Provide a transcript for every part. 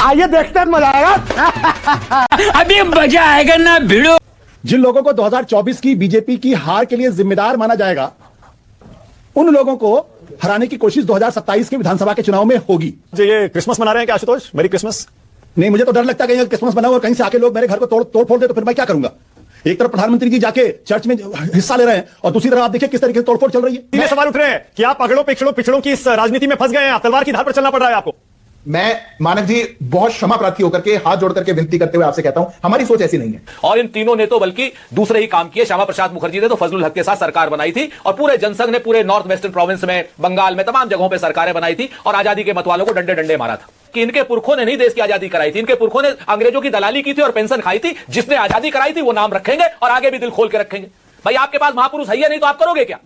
आइए देखते हैं, मजा आएगा। अभी मजा आएगा ना भिड़ो। जिन लोगों को 2024 की बीजेपी की हार के लिए जिम्मेदार माना जाएगा, उन लोगों को हराने की कोशिश 2027 के विधानसभा के चुनाव में होगी। ये क्रिसमस मना रहे हैं क्या आशुतोष? मेरी क्रिसमस। नहीं, मुझे तो डर लगता है कहीं क्रिसमस बनाओ और कहीं से आके लोग मेरे घर को तोड़ फोड़ दे तो फिर मैं क्या करूंगा। एक तरफ प्रधानमंत्री जी जाके चर्च में हिस्सा ले रहे हैं और दूसरी तरफ आप देखिए किस तरीके से तोड़फोड़ चल रही है। ये सवाल उठ रहे हैं कि आप अगड़ों पिछड़ों की इस राजनीति में फंस गए हैं, आप तलवार की धार पर चलना पड़ रहा है आपको। मैं मानक जी बहुत क्षमा प्रार्थी होकर के हाथ जोड़ करके विनती करते हुए आपसे कहता हूं, हमारी सोच ऐसी नहीं है। और इन तीनों ने तो बल्कि दूसरे ही काम किए। श्यामा प्रसाद मुखर्जी ने तो फजलुल हक के साथ सरकार बनाई थी और पूरे जनसंघ ने पूरे नॉर्थ वेस्टर्न प्रोविंस में, बंगाल में, तमाम जगहों पर सरकारें बनाई थी और आजादी के मतवालों को डंडे डंडे मारा था कि इनके पुरखों ने नहीं देश की आजादी कराई थी, इनके पुरखों ने अंग्रेजों की दलाली की थी और पेंशन खाई थी। जिसने आजादी कराई थी वो नाम रखेंगे और आगे भी दिल खोल के रखेंगे। भाई आपके पास महापुरुष है या नहीं तो आप करोगे क्या?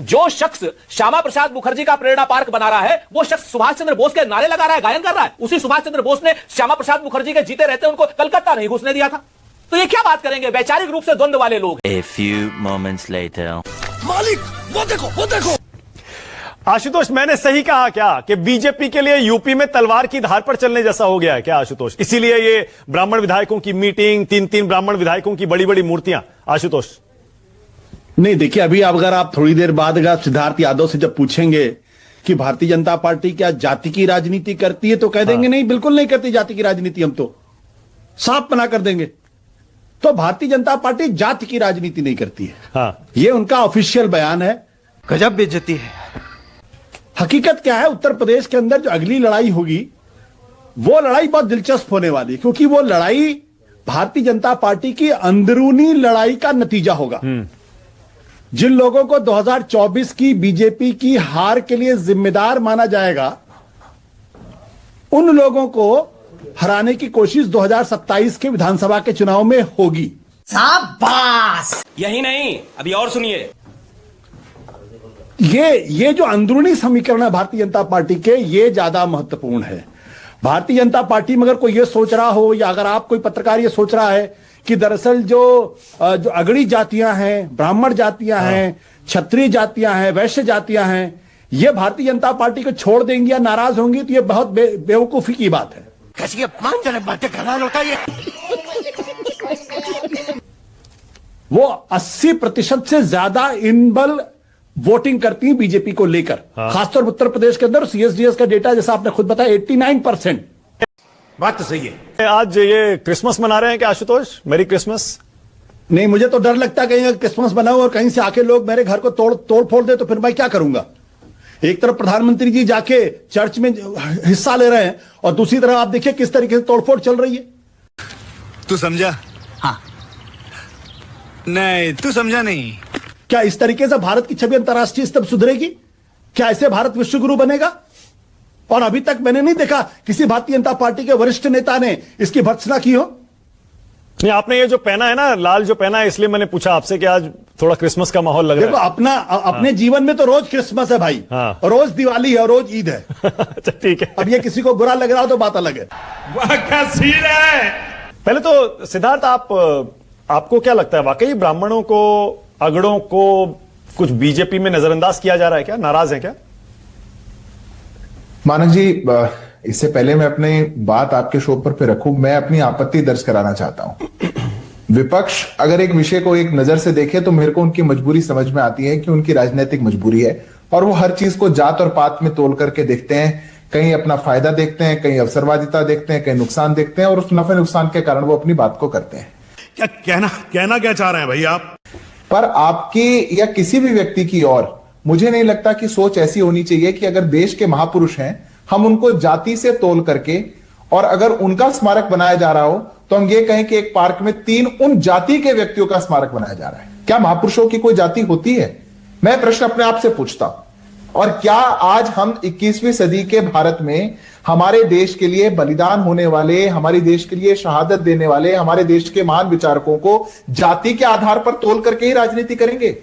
जो शख्स श्यामा प्रसाद मुखर्जी का प्रेरणा पार्क बना रहा है वो शख्स सुभाष चंद्र बोस के नारे लगा रहा है, गायन कर रहा है। उसी सुभाष चंद्र बोस ने श्यामा प्रसाद मुखर्जी के जीते रहते उनको कलकत्ता नहीं घुसने दिया था। तो ये क्या बात करेंगे? वैचारिक रूप से द्वंद्व वाले लोग। A few moments later. मालिक वो देखो। आशुतोष, मैंने सही कहा क्या कि बीजेपी के लिए यूपी में तलवार की धार पर चलने जैसा हो गया है क्या आशुतोष? इसीलिए ये ब्राह्मण विधायकों की मीटिंग, तीन ब्राह्मण विधायकों की बड़ी बड़ी मूर्तियां। आशुतोष नहीं, देखिए अभी अगर आप थोड़ी देर बाद अगर सिद्धार्थ यादव से जब पूछेंगे कि भारतीय जनता पार्टी क्या जाति की राजनीति करती है तो कह देंगे नहीं, बिल्कुल नहीं करती जाति की राजनीति, हम तो साफ मना कर देंगे। तो भारतीय जनता पार्टी जाति की राजनीति नहीं करती है। हाँ, ये उनका ऑफिशियल बयान है। गजब बेइज्जती है। हकीकत क्या है, उत्तर प्रदेश के अंदर जो अगली लड़ाई होगी वो लड़ाई बहुत दिलचस्प होने वाली है, क्योंकि वो लड़ाई भारतीय जनता पार्टी की अंदरूनी लड़ाई का नतीजा होगा। जिन लोगों को 2024 की बीजेपी की हार के लिए जिम्मेदार माना जाएगा, उन लोगों को हराने की कोशिश 2027 के विधानसभा के चुनाव में होगी। शाबाश। यही नहीं, अभी और सुनिए। ये जो अंदरूनी समीकरण है भारतीय जनता पार्टी के, ये ज्यादा महत्वपूर्ण है। भारतीय जनता पार्टी में अगर कोई ये सोच रहा हो या अगर आप कोई पत्रकार ये सोच रहा है कि दरअसल जो अगड़ी जातियां हैं, ब्राह्मण जातियां हैं, क्षत्रिय जातियां हैं, वैश्य जातियां हैं, ये भारतीय जनता पार्टी को छोड़ देंगी या नाराज होंगी, तो ये बहुत बेवकूफी की बात है। कैसी अपमानजनक बातें कर रहा लड़का ये। वो 80% से ज्यादा इन बल वोटिंग करती है बीजेपी को लेकर। खासतौर उत्तर प्रदेश के अंदर सीएसडीएस का डेटा जैसा आपने खुद बताया 89%। बात तो सही है। आज ये क्रिसमस मना रहे हैं क्या आशुतोष? मेरी क्रिसमस। नहीं, मुझे तो डर लगता है कहीं क्रिसमस बनाओ और कहीं से आके लोग मेरे घर को तोड़ फोड़ दे तो फिर मैं क्या करूंगा। एक तरफ प्रधानमंत्री जी जाके चर्च में हिस्सा ले रहे हैं और दूसरी तरफ आप देखिए किस तरीके से तोड़फोड़ चल रही है। तू समझा? हाँ। नहीं, तू समझा नहीं। क्या इस तरीके से भारत की छवि अंतर्राष्ट्रीय स्तर सुधरेगी? क्या ऐसे भारत विश्वगुरु बनेगा? और अभी तक मैंने नहीं देखा किसी भारतीय जनता पार्टी के वरिष्ठ नेता ने इसकी भर्त्सना की हो। नहीं, आपने ये जो पहना है ना, लाल जो पहना है, इसलिए मैंने पूछा आपसे कि आज थोड़ा क्रिसमस का माहौल लग रहा है। अपने जीवन में तो रोज क्रिसमस है भाई। हाँ। रोज दिवाली है, रोज ईद है। अच्छा ठीक है। अब ये किसी को बुरा लग रहा हो तो बात अलग है। वाह क्या सीन है। पहले तो सिद्धार्थ, आपको क्या लगता है, वाकई ब्राह्मणों को, अगड़ों को कुछ बीजेपी में नजरअंदाज किया जा रहा है क्या? नाराज है क्या? मानक जी, इससे पहले मैं अपनी बात आपके शो पर रखूं, मैं अपनी आपत्ति दर्ज कराना चाहता हूं। विपक्ष अगर एक विषय को एक नजर से देखे तो मेरे को उनकी मजबूरी समझ में आती है कि उनकी राजनीतिक मजबूरी है और वो हर चीज को जात और पात में तोल करके देखते हैं। कहीं अपना फायदा देखते हैं, कहीं अवसरवादिता देखते हैं, कहीं नुकसान देखते हैं और उस नफे नुकसान के कारण वो अपनी बात को करते हैं। क्या कहना क्या चाह रहे हैं भाई आप? पर आपकी या किसी भी व्यक्ति की और मुझे नहीं लगता कि सोच ऐसी होनी चाहिए कि अगर देश के महापुरुष हैं हम उनको जाति से तोल करके और अगर उनका स्मारक बनाया जा रहा हो तो हम ये कहें कि एक पार्क में 3 उन जाति के व्यक्तियों का स्मारक बनाया जा रहा है। क्या महापुरुषों की कोई जाति होती है? मैं प्रश्न अपने आप से पूछता हूं। और क्या आज हम 21वीं सदी के भारत में हमारे देश के लिए बलिदान होने वाले, हमारे देश के लिए शहादत देने वाले, हमारे देश के महान विचारकों को जाति के आधार पर तोल करके ही राजनीति करेंगे?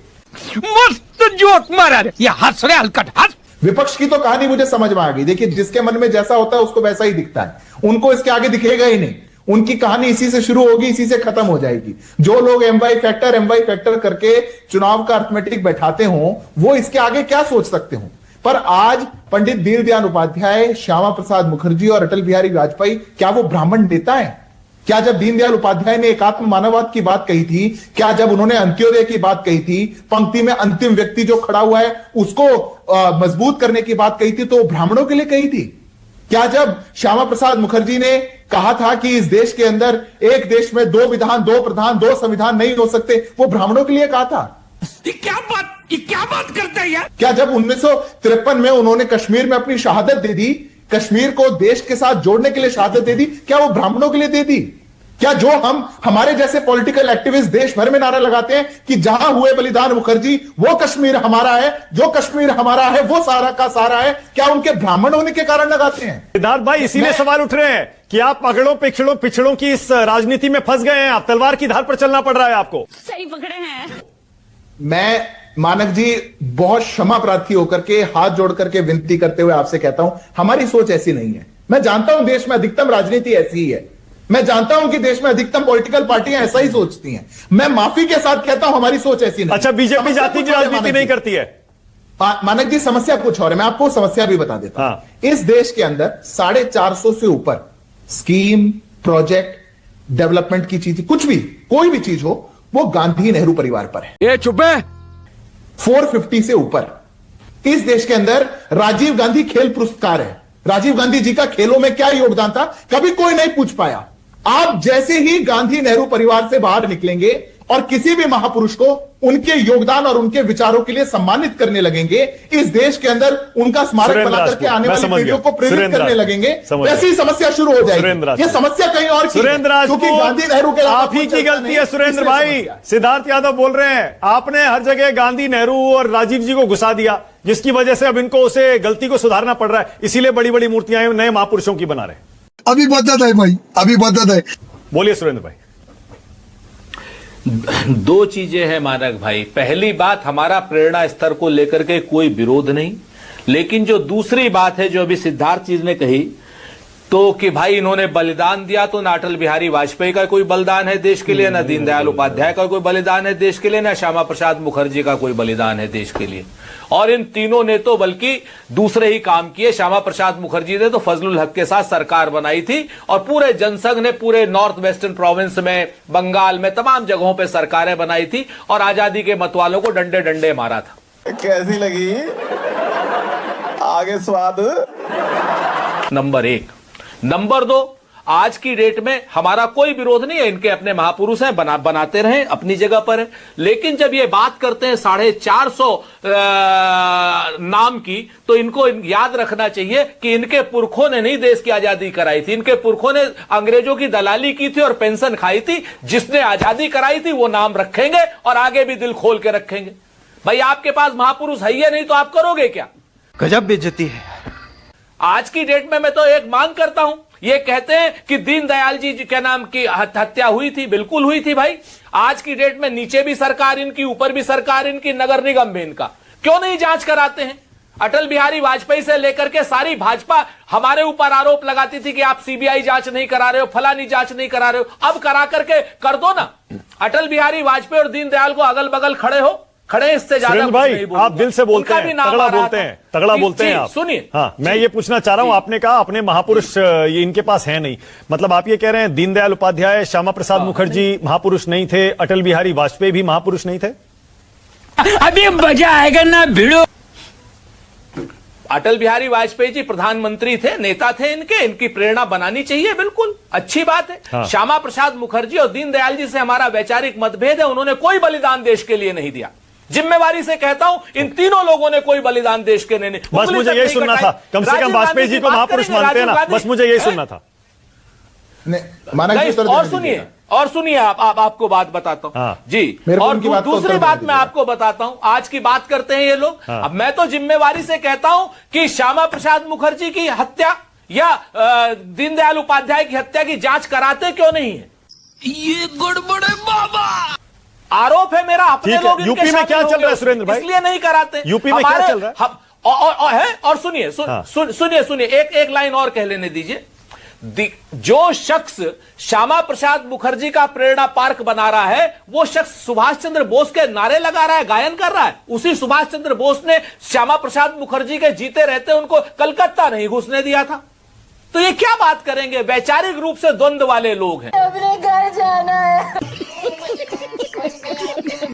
मस्त जोक मारा रे, ये हंस रहे हलकट हंस। विपक्ष की तो कहानी मुझे समझ में आ गई। देखिए, जिसके मन में जैसा होता है उसको वैसा ही दिखता है। उनको इसके आगे दिखेगा ही नहीं। उनकी कहानी इसी से शुरू होगी, इसी से खत्म हो जाएगी। जो लोग एमवाई फैक्टर करके चुनाव का अर्थमेटिक बैठाते हों, वो इसके आगे क्या सोच सकते हो? पर आज पंडित दीनदयाल उपाध्याय, श्यामा प्रसाद मुखर्जी और अटल बिहारी वाजपेयी क्या वो ब्राह्मण नेता हैं? क्या जब दीनदयाल उपाध्याय ने एकात्म मानववाद की बात कही थी, क्या जब उन्होंने अंत्योदय की बात कही थी, पंक्ति में अंतिम व्यक्ति जो खड़ा हुआ है उसको मजबूत करने की बात कही थी, तो ब्राह्मणों के लिए कही थी? क्या जब श्यामा प्रसाद मुखर्जी ने कहा था कि इस देश के अंदर एक देश में 2 विधान, 2 प्रधान, 2 संविधान नहीं हो सकते, वो ब्राह्मणों के लिए कहा था? ये क्या बात करता है यार? क्या जब 1953 में उन्होंने कश्मीर में अपनी शहादत दे दी, कश्मीर को देश के साथ जोड़ने के लिए शहादत दे दी, क्या वो ब्राह्मणों के लिए दे दी? क्या जो हमारे जैसे पॉलिटिकल एक्टिविस्ट देश भर में नारा लगाते हैं कि जहां हुए बलिदान मुखर्जी वो कश्मीर हमारा है, जो कश्मीर हमारा है वो सारा का सारा है, क्या उनके ब्राह्मण होने के कारण लगाते हैं? सिद्धार्थ भाई, इसीलिए सवाल उठ रहे हैं कि आप अगड़ों पिछड़ों की इस राजनीति में फंस गए हैं, आप तलवार की धार पर चलना पड़ रहा है आपको। सही पकड़े हैं। मैं मानक जी बहुत क्षमा प्रार्थी होकर के हाथ जोड़ करके विनती करते हुए आपसे कहता हूं, हमारी सोच ऐसी नहीं है। मैं जानता हूं देश में अधिकतम राजनीति ऐसी ही है, मैं जानता हूं कि देश में अधिकतम पॉलिटिकल पार्टियां ऐसा ही सोचती हैं। मैं माफी के साथ कहता हूं हमारी सोच ऐसी नहीं। अच्छा, बीजेपी जाति की राजनीति नहीं करती है? मानक जी, समस्या कुछ और है, मैं आपको समस्या भी बता देता हूं। इस देश के अंदर 450 से ऊपर स्कीम, प्रोजेक्ट, डेवलपमेंट की चीज, कुछ भी, कोई भी चीज हो, वो गांधी नेहरू परिवार पर है। ये चुप है। 450 से ऊपर इस देश के अंदर राजीव गांधी खेल पुरस्कार है। राजीव गांधी जी का खेलों में क्या योगदान था, कभी कोई नहीं पूछ पाया। आप जैसे ही गांधी नेहरू परिवार से बाहर निकलेंगे और किसी भी महापुरुष को उनके योगदान और उनके विचारों के लिए सम्मानित करने लगेंगे, इस देश के अंदर उनका स्मारक बना करके आने वाली पीढ़ियों को प्रेरित करने लगेंगे, ऐसी समस्या शुरू हो जाएगी। ये समस्या कहीं और की है, क्योंकि गांधी नेहरू के आप ही की गलती है सुरेंद्र भाई। सिद्धार्थ यादव बोल रहे हैं, आपने हर जगह गांधी, नेहरू और राजीव जी को घुसा दिया, जिसकी वजह से अब इनको उसे गलती को सुधारना पड़ रहा है, इसीलिए बड़ी बड़ी मूर्तियां नए महापुरुषों की बना रहे हैं। अभी बदत है भाई, अभी बदत है। बोलिए सुरेंद्र भाई। 2 चीजें हैं मानक भाई। पहली बात, हमारा प्रेरणा स्तर को लेकर के कोई विरोध नहीं, लेकिन जो दूसरी बात है जो अभी सिद्धार्थ जी ने कही, तो कि भाई इन्होंने बलिदान दिया, तो ना अटल बिहारी वाजपेयी का कोई बलिदान है देश के लिए, ना दीनदयाल उपाध्याय का कोई बलिदान है देश के लिए, ना श्यामा प्रसाद मुखर्जी का कोई बलिदान है देश के लिए। और इन तीनों ने तो बल्कि दूसरे ही काम किए। श्यामा प्रसाद मुखर्जी ने तो फजलुल हक के साथ सरकार बनाई थी, और पूरे जनसंघ ने पूरे नॉर्थ वेस्टर्न प्रोविंस में, बंगाल में, तमाम जगहों पर सरकारें बनाई थी और आजादी के मतवालों को डंडे डंडे मारा था। कैसी लगी आगे स्वाद? नंबर 1। नंबर 2, आज की डेट में हमारा कोई विरोध नहीं है, इनके अपने महापुरुष हैं, बनाते रहें, अपनी जगह पर है। लेकिन जब ये बात करते हैं 450 नाम की, तो इनको याद रखना चाहिए कि इनके पुरखों ने नहीं देश की आजादी कराई थी, इनके पुरखों ने अंग्रेजों की दलाली की थी और पेंशन खाई थी। जिसने आजादी कराई थी वो नाम रखेंगे और आगे भी दिल खोल के रखेंगे। भाई आपके पास महापुरुष है ही नहीं तो आप करोगे क्या? गजब बेइज्जती है। आज की डेट में मैं तो एक मांग करता हूं, ये कहते हैं कि दीनदयाल जी के नाम की हत्या हुई थी, बिल्कुल हुई थी भाई। आज की डेट में नीचे भी सरकार इनकी, ऊपर भी सरकार इनकी, नगर निगम भी इनका, क्यों नहीं जांच कराते हैं? अटल बिहारी वाजपेयी से लेकर के सारी भाजपा हमारे ऊपर आरोप लगाती थी कि आप सीबीआई जांच नहीं करा रहे हो, फलानी जांच नहीं करा रहे हो। अब करा करके कर दो ना। अटल बिहारी वाजपेयी और दीनदयाल को अगल बगल खड़े इससे ज्यादा भाई आप दिल से बोलते हैं, तगड़ा बोलते हैं, तगड़ा बोलते हैं आप। सुनिए, हाँ, मैं ये पूछना चाह रहा हूं, आपने कहा अपने महापुरुष ये इनके पास है नहीं, मतलब आप ये कह रहे हैं दीनदयाल उपाध्याय, श्यामा प्रसाद मुखर्जी महापुरुष नहीं थे, अटल बिहारी वाजपेयी भी महापुरुष नहीं थे? अभी मजा आएगा ना भिड़ो। अटल बिहारी वाजपेयी जी प्रधानमंत्री थे, नेता थे, इनकी प्रेरणा बनानी चाहिए, बिल्कुल अच्छी बात है। हाँ। श्यामा प्रसाद मुखर्जी और दीनदयाल जी से हमारा वैचारिक मतभेद है, उन्होंने कोई बलिदान देश के लिए नहीं दिया। जिम्मेवारी से कहता हूं, इन तीनों लोगों ने कोई बलिदान देश के नहीं। बस मुझे यही सुनना था, कम से कम वाजपेयी जी को महापुरुष मानते हैं ना, बस मुझे यही सुनना था। और सुनिए आप आपको बात बताता हूं। हाँ। जी, और दूसरी बात मैं आपको बताता हूं। आज की बात करते हैं ये लोग। हाँ। अब मैं तो जिम्मेवारी से कहता हूं कि श्यामा प्रसाद मुखर्जी की हत्या या दीनदयाल उपाध्याय की हत्या की जांच कराते क्यों नहीं है? ये गड़बड़ है बाबा। आरोप है मेरा, अपने लोग यूपी में क्या चल रहा है सुरेंद्र भाई? इसलिए नहीं कराते। यूपी में क्या चल रहा है? और सुनिए, सुनिए एक लाइन और कह लेने दीजिए। जो शख्स श्यामा प्रसाद मुखर्जी का प्रेरणा पार्क बना रहा है, वो शख्स सुभाष चंद्र बोस के नारे लगा रहा है, गायन कर रहा है। उसी सुभाष चंद्र बोस ने श्यामा प्रसाद मुखर्जी के जीते रहते उनको कलकत्ता नहीं घुसने दिया था। तो ये क्या बात करेंगे? वैचारिक रूप से द्वंद्व वाले लोग हैं। अपने घर जाना है।